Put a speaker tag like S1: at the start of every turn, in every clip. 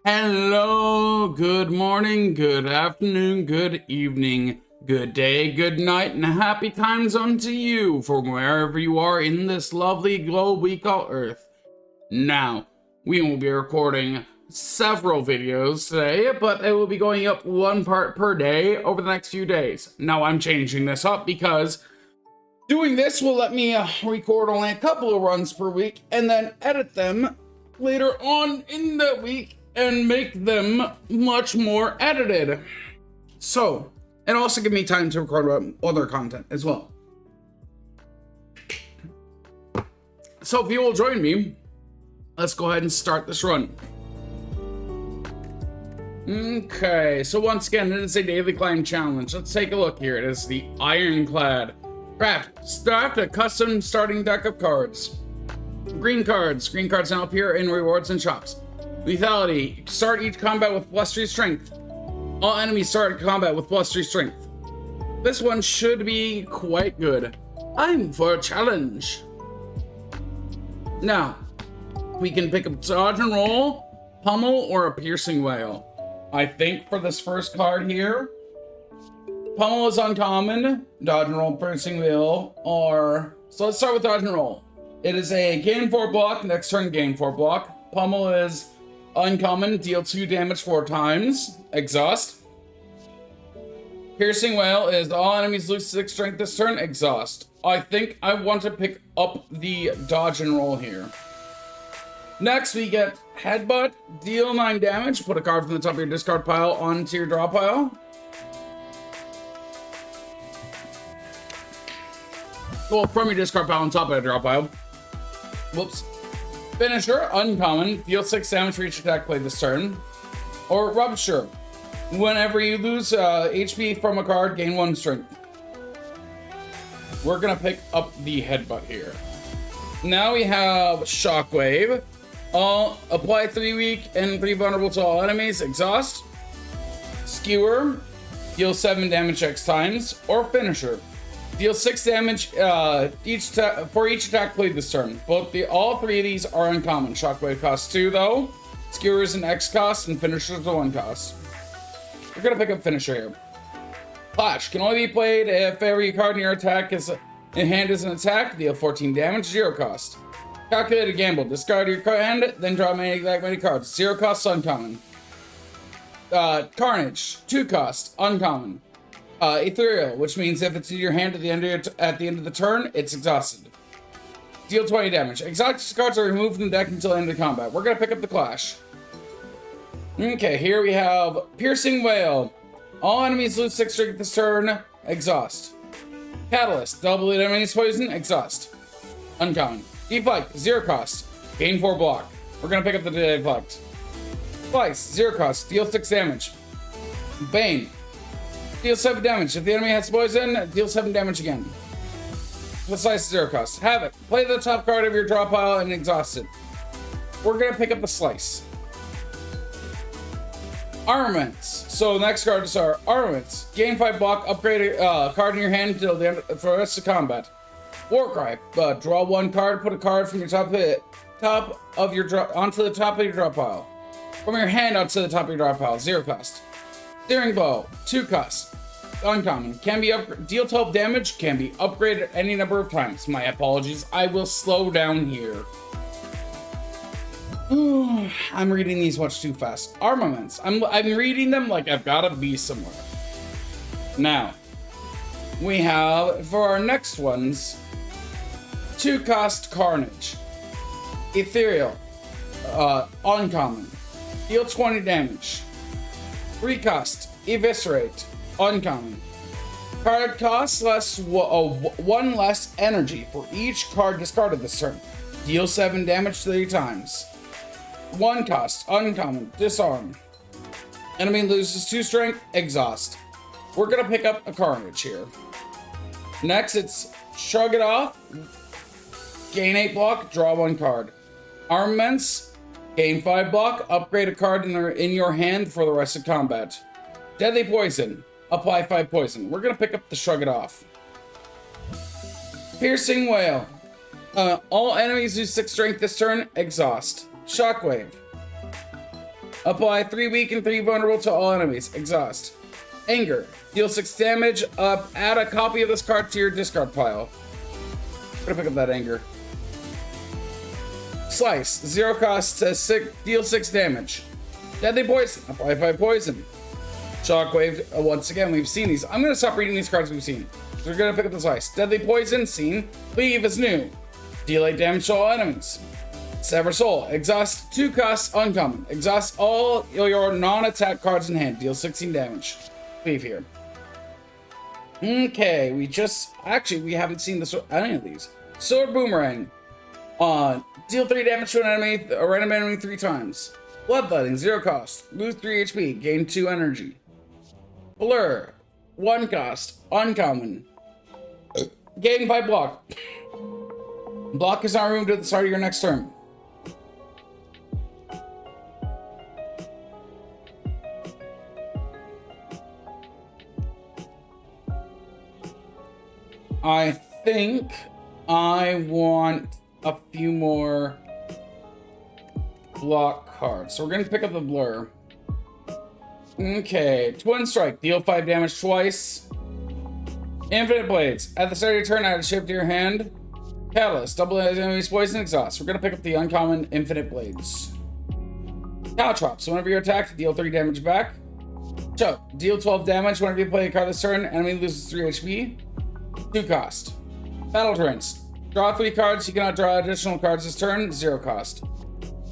S1: Hello, good morning, good afternoon, good evening, good day, good night, and happy time zone to you from wherever you are in this lovely globe we call Earth. Now, we will be recording several videos today, but they will be going up one part per day over the next few days. Now, I'm changing this up because doing this will let me record only a couple of runs per week and then edit them later on in the week and make them much more edited. So, and also give me time to record other content as well. So if you will join me, let's go ahead and start this run. Okay, so once again, it is a daily climb challenge. Let's take a look here. It is the Ironclad. Draft a custom starting deck of cards. Green cards now appear in rewards and shops. Lethality, start each combat with +3 strength. All enemies start combat with +3 strength. This one should be quite good. I'm for a challenge. Now, we can pick up dodge and roll, pummel, or a piercing wail. I think for this first card here, pummel is uncommon, dodge and roll, piercing wail, or... So let's start with dodge and roll. It is a gain 4 block, next turn gain 4 block. Pummel is uncommon, deal 2 damage 4 times, exhaust. Piercing wail is all enemies lose 6 strength this turn, exhaust. I think I want to pick up the dodge and roll here. Next we get headbutt, deal 9 damage, put a card from the top of your discard pile onto your draw pile. Well, from your discard pile on top of your draw pile. Whoops. Finisher, uncommon, deal 6 damage for each attack played this turn. Or Rupture, whenever you lose HP from a card, gain 1 strength. We're gonna pick up the headbutt here. Now we have Shockwave. Apply 3 weak and 3 vulnerable to all enemies, exhaust. Skewer, deal 7 damage X times. Or Finisher. Deal 6 damage for each attack played this turn. All 3 of these are uncommon. Shockwave costs 2 though. Skewer is an X cost and Finisher is a 1 cost. We're gonna pick up Finisher here. Clash can only be played if every card in your in hand is an attack. Deal 14 damage, 0 cost. Calculated gamble. Discard your hand, then draw that many cards. 0 cost, uncommon. Carnage, 2 cost, uncommon. Ethereal, which means if it's in your hand at the end of the turn, it's exhausted. Deal 20 damage. Exhausted cards are removed from the deck until the end of the combat. We're gonna pick up the Clash. Okay, here we have Piercing Wail. All enemies lose 6 strength this turn. Exhaust. Catalyst. Double the enemy's poison. Exhaust. Uncommon. Deflect. 0 cost. Gain 4 block. We're gonna pick up the Deflect. Slice. 0 cost. Deal 6 damage. Bane. Deal 7 damage. If the enemy has poison, deal 7 damage again. The Slice 0 cost. Havoc. Play the top card of your draw pile and exhaust it. We're gonna pick up the Slice. Armaments. So next cards are Armaments. Gain 5 block. Upgrade a card in your hand until the end for the rest of combat. Warcry. Draw 1 card. Put a card from your top of your draw onto the top of your draw pile. From your hand onto the top of your draw pile. 0 cost. Steering Bow, 2 cost. Uncommon. Can be deal 12 damage, can be upgraded any number of times. My apologies, I will slow down here. Ooh, I'm reading these much too fast. Armaments. I'm reading them like I've gotta be somewhere. Now, we have, for our next ones, 2 cost Carnage. Ethereal. Uncommon. Deal 20 damage. 3 cost, Eviscerate, uncommon. Card costs 1 less energy for each card discarded this turn. Deal 7 damage 3 times. 1 cost, uncommon, Disarm. Enemy loses 2 strength, exhaust. We're gonna pick up a Carnage here. Next, it's Shrug It Off. Gain 8 block, draw 1 card. Armaments. Gain 5 block, upgrade a card in your hand for the rest of combat. Deadly Poison, apply 5 poison. We're gonna pick up the Shrug It Off. Piercing Wail, all enemies lose 6 strength this turn, exhaust. Shockwave. Apply 3 weak and 3 vulnerable to all enemies. Exhaust. Anger. Deal 6 damage. Add a copy of this card to your discard pile. I'm gonna pick up that anger. Slice. 0 cost to deal 6 damage. Deadly poison. Apply 5 poison. Shockwave. Once again, we've seen these. I'm gonna stop reading these cards we've seen. So we're gonna pick up the slice. Deadly poison. Seen. Leave is new. Deal 8 damage to all enemies. Sever Soul. Exhaust 2 costs, uncommon. Exhaust all your non-attack cards in hand. Deal 16 damage. Leave here. Okay, we haven't seen any of these. Sword Boomerang. Deal 3 damage to a random enemy 3 times. Bloodletting, 0 cost. Lose 3 HP. Gain 2 energy. Blur. 1 cost. Uncommon. Gain 5 block. Block is not removed at the start of your next turn. I think I want a few more block cards. So we're going to pick up the Blur. Okay. Twin Strike. Deal 5 damage twice. Infinite Blades. At the start of your turn, add a shift to your hand. Catalyst. Double enemy's poison exhaust. We're going to pick up the uncommon Infinite Blades. Caltrops. Whenever you're attacked, deal 3 damage back. Choke. Deal 12 damage whenever you play a card this turn. Enemy loses 3 HP. 2 cost. Battle Trance. Draw 3 cards. You cannot draw additional cards this turn. 0 cost.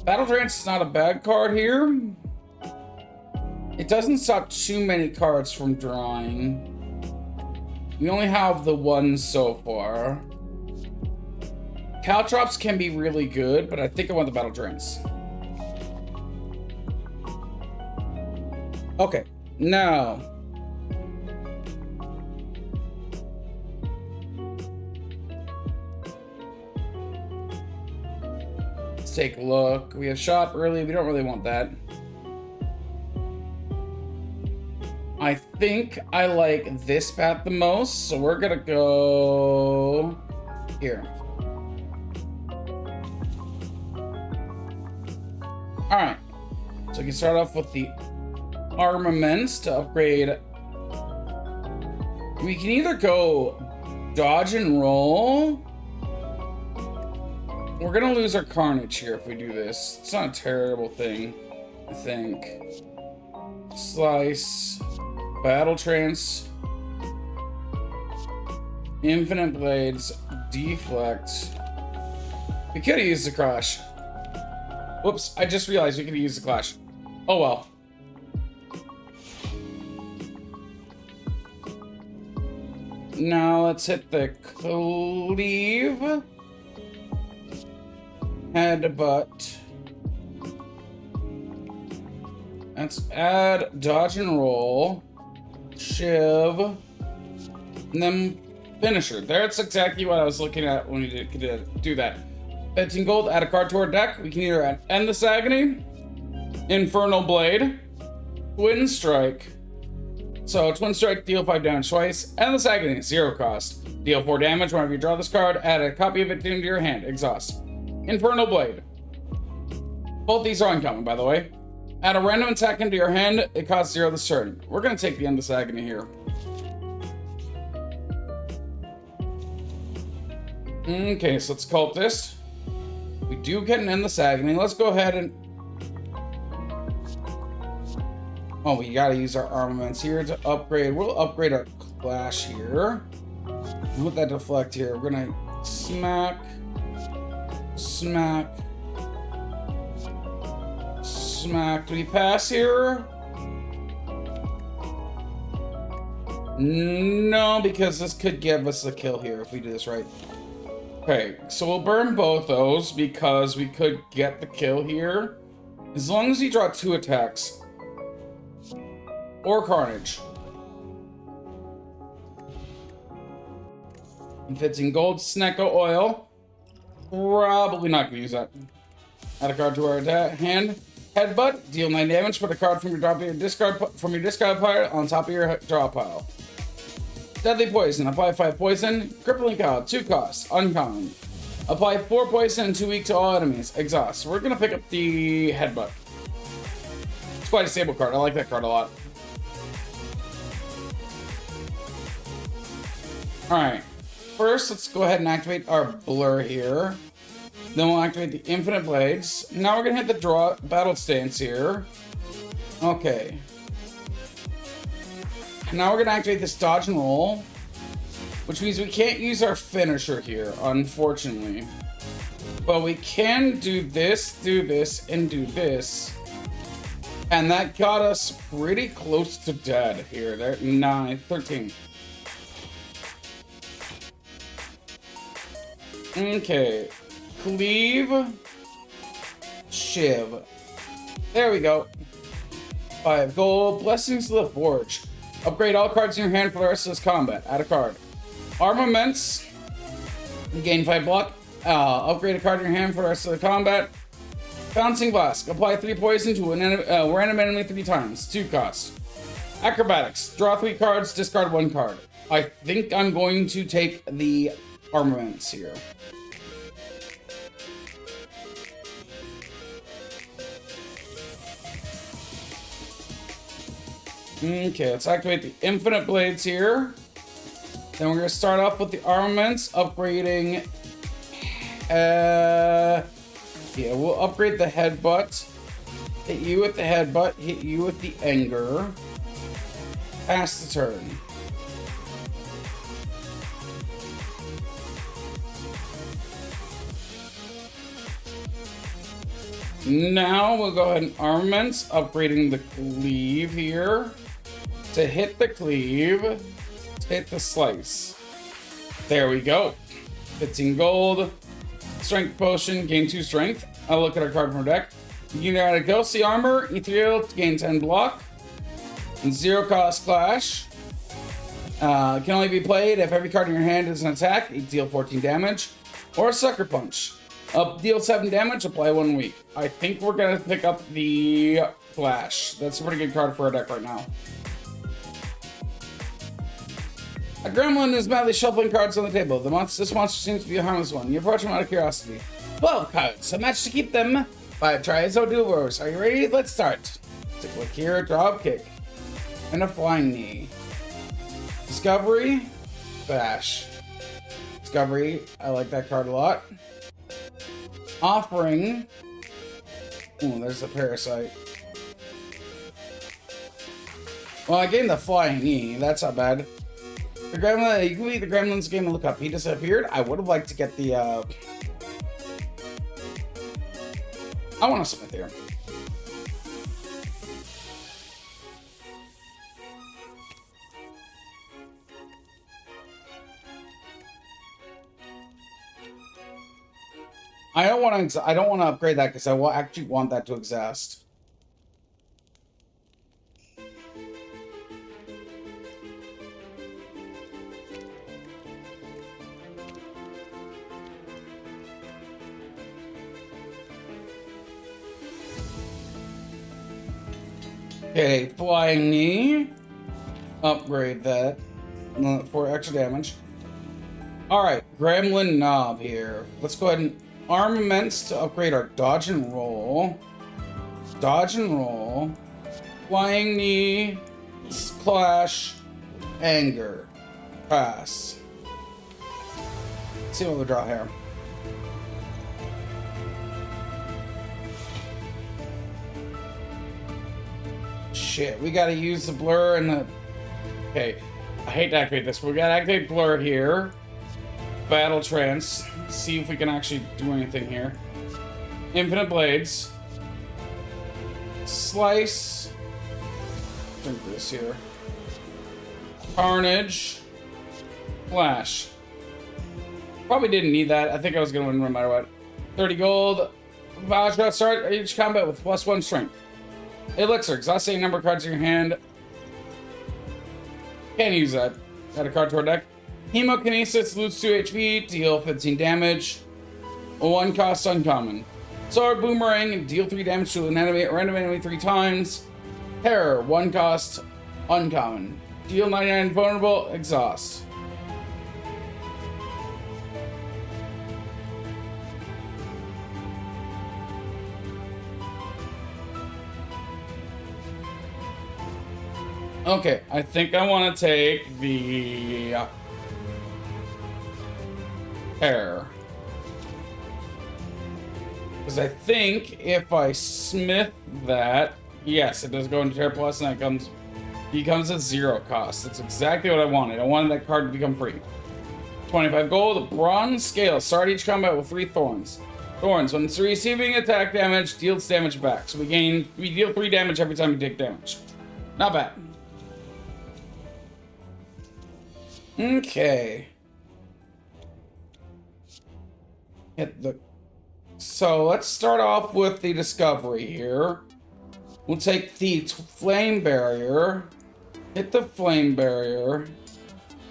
S1: Battle Trance is not a bad card here. It doesn't stop too many cards from drawing. We only have the one so far. Caltrops can be really good, but I think I want the Battle Trance. Okay, now. Let's take a look. We have shop early. We don't really want that. I think I like this path the most, so we're gonna go here. All right, so we can start off with the armaments to upgrade. We can either go dodge and roll. We're gonna lose our carnage here if we do this. It's not a terrible thing, I think. Slice, battle trance, infinite blades, deflect. We could have used the crash. Whoops, I just realized we could use the clash. Oh well. Now let's hit the cleave. Headbutt. Let's add dodge and roll. Shiv. And then finisher. That's exactly what I was looking at when we did do that. 15 gold, add a card to our deck. We can either add Endless Agony, Infernal Blade, Twin Strike. So Twin Strike, deal 5 damage twice. Endless Agony, 0 cost. Deal 4 damage whenever you draw this card. Add a copy of it into your hand. Exhaust. Infernal Blade. Both these are uncommon, by the way. Add a random attack into your hand. It costs 0 this turn. We're going to take the Endless Agony here. Okay, so let's Cultist. We do get an Endless Agony. Let's go ahead and... Oh, we gotta use our armaments here to upgrade. We'll upgrade our Clash here. With that deflect here, we're gonna smack, smack, smack. Do we pass here? No, because this could give us a kill here if we do this right. Okay, so we'll burn both those because we could get the kill here. As long as you draw 2 attacks. Or Carnage. And fits in gold. Snecko Oil. Probably not going to use that. Add a card to our hand. Headbutt. Deal 9 damage. Put a card from your discard pile on top of your draw pile. Deadly Poison. Apply 5 poison. Crippling Cow. 2 costs. Uncommon. Apply 4 poison and 2 weak to all enemies. Exhaust. We're going to pick up the Headbutt. quite a stable card. I like that card a lot. Alright. First, let's go ahead and activate our blur here. Then we'll activate the infinite blades. Now we're gonna hit the draw battle stance here. Okay. Now we're gonna activate this dodge and roll, which means we can't use our finisher here, unfortunately. But we can do this, and do this. And that got us pretty close to dead here. There, 13. Okay. Cleave. Shiv. There we go. 5 gold. Blessings to the Forge. Upgrade all cards in your hand for the rest of this combat. Add a card. Armaments. Gain 5 block. Upgrade a card in your hand for the rest of the combat. Bouncing Blast. Apply 3 poison to a random enemy 3 times. 2 cost. Acrobatics. Draw 3 cards, discard 1 card. I think I'm going to take the armaments here. Okay, let's activate the infinite blades here. Then we're going to start off with the armaments, upgrading. Yeah, we'll upgrade the headbutt. Hit you with the headbutt, hit you with the anger. Pass the turn. Now we'll go ahead and armaments, upgrading the cleave here. To hit the cleave, to hit the slice. There we go. 15 gold. Strength potion, gain 2 strength. I'll look at our card from our deck. You can add a ghostly armor, ethereal, to gain 10 block. And 0 cost clash. Can only be played if every card in your hand is an attack, you deal 14 damage. Or a sucker punch. Deal 7 damage, apply 1 week. I think we're gonna pick up the Flash. That's a pretty good card for our deck right now. A gremlin is madly shuffling cards on the table. This monster seems to be a harmless one. You approach him out of curiosity. 12 cards, a match to keep them. 5 tries, or duos. Are you ready? Let's start. Take a look here, drop kick. And a flying knee. Discovery. Bash. Discovery, I like that card a lot. Offering. Oh, there's a parasite. Well, I gained the flying knee. That's not bad. The gremlin, you can leave the gremlin's game and look up. He disappeared. I would have liked to get the, I want a smith here. I don't want to upgrade that because I will actually want that to exhaust. Okay, flying knee. Upgrade that for extra damage. Alright, gremlin knob here. Let's go ahead and armaments to upgrade our dodge and roll. Dodge and roll. Flying knee. Clash. Anger. Pass. Let's see what we draw here. Shit, we gotta use the blur and the... Okay, I hate to activate this, but we gotta activate blur here. Battle trance. See if we can actually do anything here. Infinite blades. Slice. Drink this here. Carnage. Flash. Probably didn't need that. I think I was gonna win no matter what. 30 gold. Voucher, start each combat with +1 strength. Elixir, exhaust any number of cards in your hand. Can't use that. Add a card to our deck. Hemokinesis, lose 2 HP, deal 15 damage. 1 cost uncommon. Sword Boomerang, deal 3 damage to an enemy, random enemy 3 times. Terror, 1 cost uncommon. Deal 99 vulnerable, exhaust. Okay, I think I want to take the air. Because I think if I smith that, yes, it does go into Terra Plus, and it becomes at 0 cost. That's exactly what I wanted. I wanted that card to become free. 25 gold, bronze scale. Start each combat with 3 thorns. Thorns, when it's receiving attack damage, deals damage back. So we deal 3 damage every time we take damage. Not bad. Okay. So let's start off with the discovery here. We'll take the flame barrier, hit the flame barrier,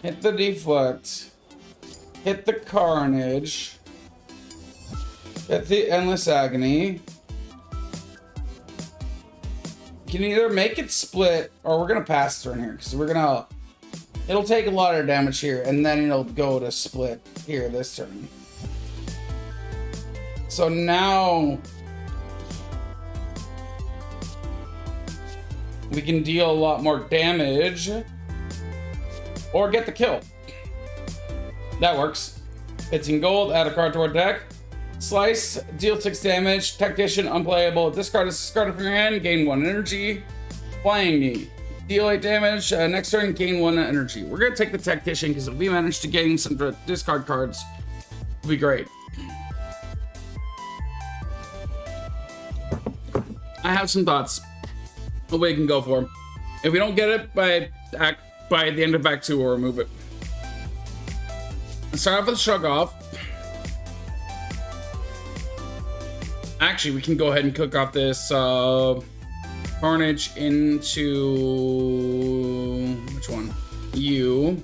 S1: hit the deflect, hit the carnage, hit the endless agony. You can either make it split, or we're gonna pass turn here, because it'll take a lot of damage here, and then it'll go to split here this turn. So now we can deal a lot more damage or get the kill. That works. 15 gold, add a card to our deck. Slice, deal 6 damage. Tactician, unplayable. Discard is discarded from your hand, gain 1 energy. Flying Knee, deal 8 damage. Next turn, gain 1 energy. We're gonna take the Tactician because if we manage to gain some discard cards, it'll be great. I have some thoughts of what we can go for. If we don't get it by the end of Act 2, we'll remove it. Let's start off with Shrug Off. Actually, we can go ahead and cook off this Carnage into... which one? You.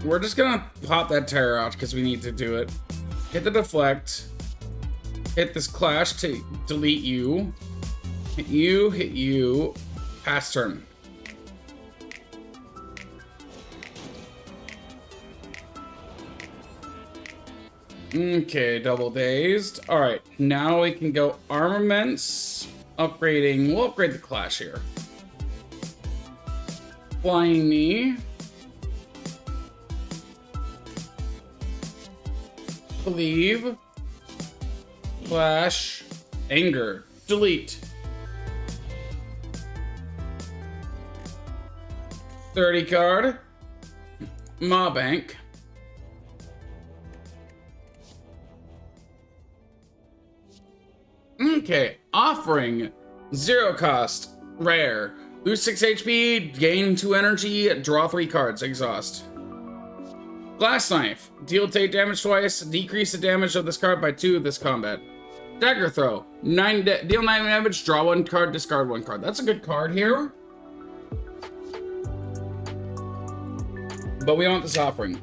S1: We're just gonna pop that Terror out because we need to do it. Hit the Deflect. Hit this Clash to delete you. Hit you. Pass turn. Okay, double dazed. Alright, now we can go armaments. Upgrading. We'll upgrade the Clash here. Flying Knee. Believe. Clash. Anger. Delete. 30 card. Maw Bank. Okay, offering. 0 cost. Rare. Lose 6 HP, gain 2 energy, draw 3 cards, exhaust. Glass Knife. Deal 8 damage twice, decrease the damage of this card by 2 this combat. Dagger Throw. Deal 9 damage, draw 1 card, discard 1 card. That's a good card here. But we want this offering.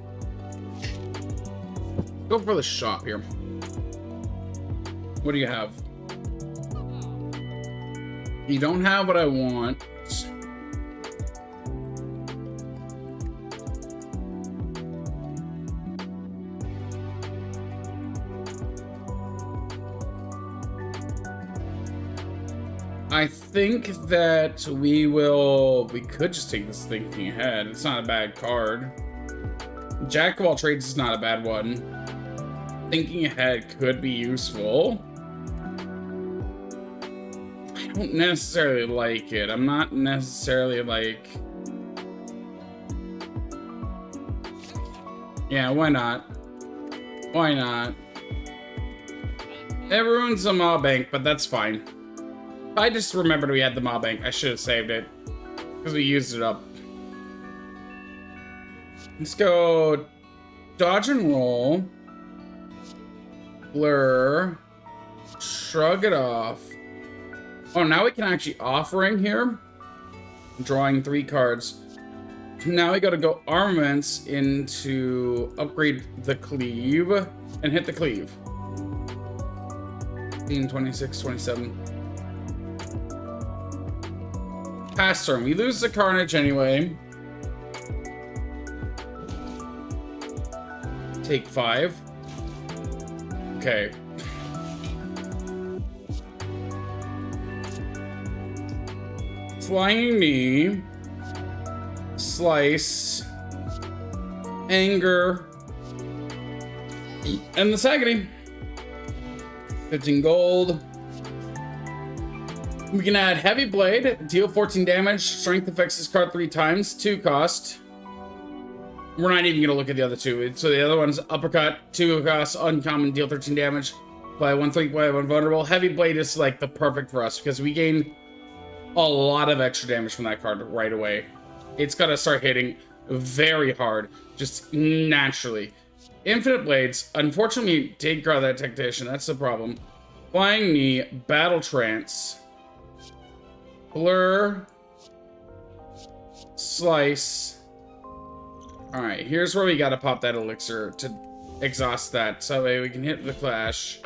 S1: Go for the shop here. What do you have? You don't have what I want. I think that we could just take this Thinking Ahead. It's not a bad card. Jack of all trades is not a bad one. Thinking Ahead could be useful. I don't necessarily like it. I'm not necessarily like... Yeah, why not? Why not? It ruins the Maw Bank, but that's fine. I just remembered we had the Maw Bank. I should have saved it. Because we used it up. Let's go... Dodge and roll. Blur. Shrug it off. Oh, now we can actually offering here. Drawing 3 cards. Now we gotta go armaments into upgrade the cleave and hit the cleave. 15, 26, 27. Pass turn. We lose the Carnage anyway. Take 5. Okay. Flying Knee, Slice, Anger, and the Saggy. 15 gold. We can add Heavy Blade, deal 14 damage, strength affects this card 3 times, 2 cost. We're not even gonna look at the other two. So the other one's Uppercut, 2 cost, uncommon, deal 13 damage, play 1 3, play 1 vulnerable. Heavy Blade is like the perfect for us because we gain a lot of extra damage from that card right away. It's gotta start hitting very hard, just naturally. Infinite Blades, unfortunately, did grab that Tactician, that's the problem. Flying Knee, Battle Trance, Blur, Slice. Alright, here's where we gotta pop that elixir to exhaust that, so that way we can hit the Clash.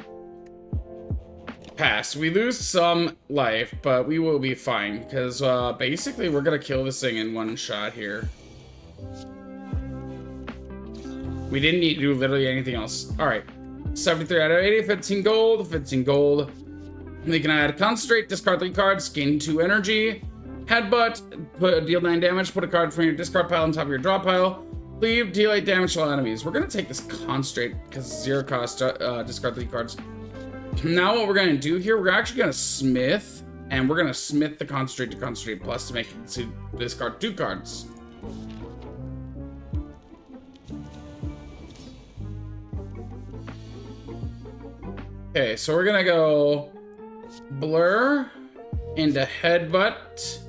S1: Pass. We lose some life, but we will be fine, because basically we're gonna kill this thing in one shot here. We didn't need to do literally anything else. Alright. 73 out of 80, 15 gold, 15 gold. We can add Concentrate, discard 3 cards, gain 2 energy. Headbutt, deal 9 damage, put a card from your discard pile on top of your draw pile. Cleave, deal 8 damage to all enemies. We're gonna take this Concentrate, because 0 cost, discard 3 cards. Now what we're gonna do here, we're actually gonna smith, and we're gonna smith the Concentrate to Concentrate Plus to make it to discard 2 cards. Okay, so we're gonna go Blur into Headbutt,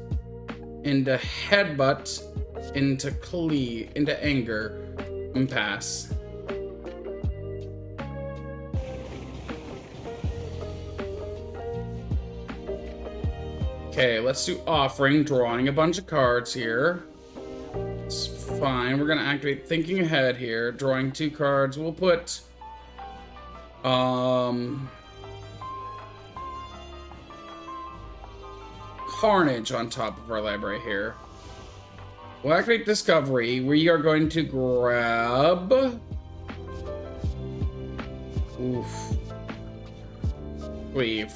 S1: into Cleave, into Anger, and pass. Okay, let's do Offering, drawing a bunch of cards here. It's fine. We're gonna activate Thinking Ahead here, drawing 2 cards. We'll put Carnage on top of our library here. We'll activate Discovery. We are going to grab... Oof. Cleave.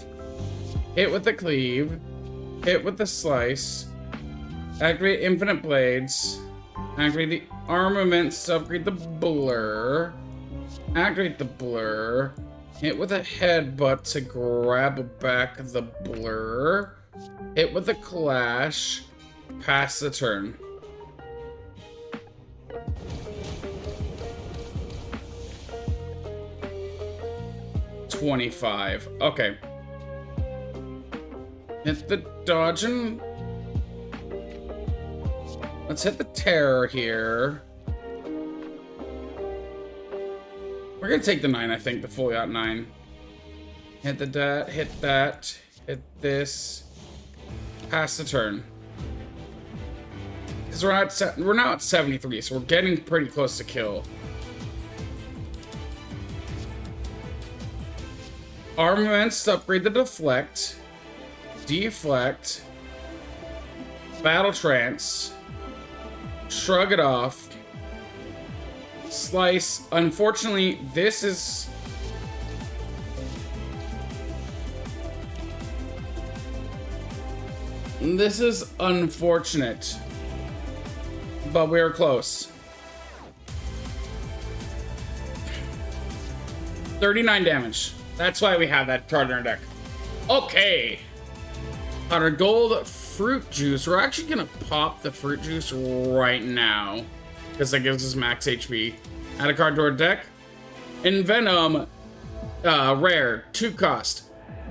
S1: Hit with the Cleave. Hit with the Slice. Activate Infinite Blades. Activate the Armaments to upgrade the Blur. Activate the Blur. Hit with a Headbutt to grab back the Blur. Hit with a Clash. Pass the turn. $25. Okay. Hit the dodge and... Let's hit the Terror here. We're gonna take the 9, I think, the fully out 9. Hit the dat, hit that, hit this. Pass the turn. Because we're now at 73, so we're getting pretty close to kill. Armaments to upgrade the Deflect. Deflect. Battle Trance. Shrug it off. Slice. Unfortunately, this is... This is unfortunate. But we are close. 39 damage. That's why we have that card in our deck. Okay. On our gold fruit juice, we're actually gonna pop the fruit juice right now, because that gives us max HP. Add a card to our deck. Envenom, rare, 2 cost.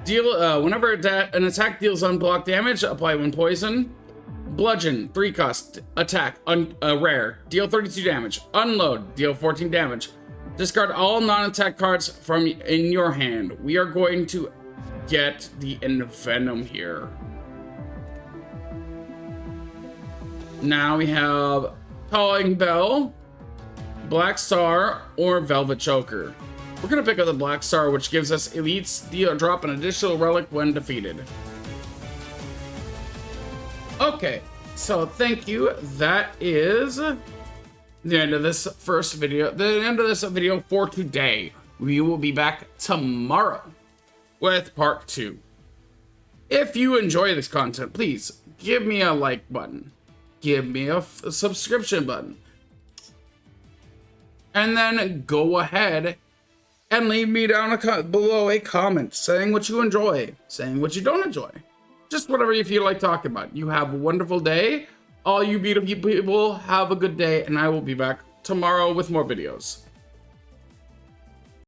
S1: Deal whenever an attack deals unblocked damage, apply 1 poison. Bludgeon, 3 cost. Attack, rare, deal 32 damage. Unload, deal 14 damage. Discard all non-attack cards from in your hand. We are going to get the Envenom here. Now we have Calling Bell, Black Star, or Velvet Choker. We're gonna pick up the Black Star, which gives us elites drop an additional relic when defeated. Okay, so thank you. That is the end of this first video. The end of this video for today. We will be back tomorrow with part 2. If you enjoy this content, please give me a like button. Give me a subscription button. And then go ahead and leave me down below a comment saying what you enjoy, saying what you don't enjoy. Just whatever you feel like talking about. You have a wonderful day. All you beautiful people have a good day, and I will be back tomorrow with more videos.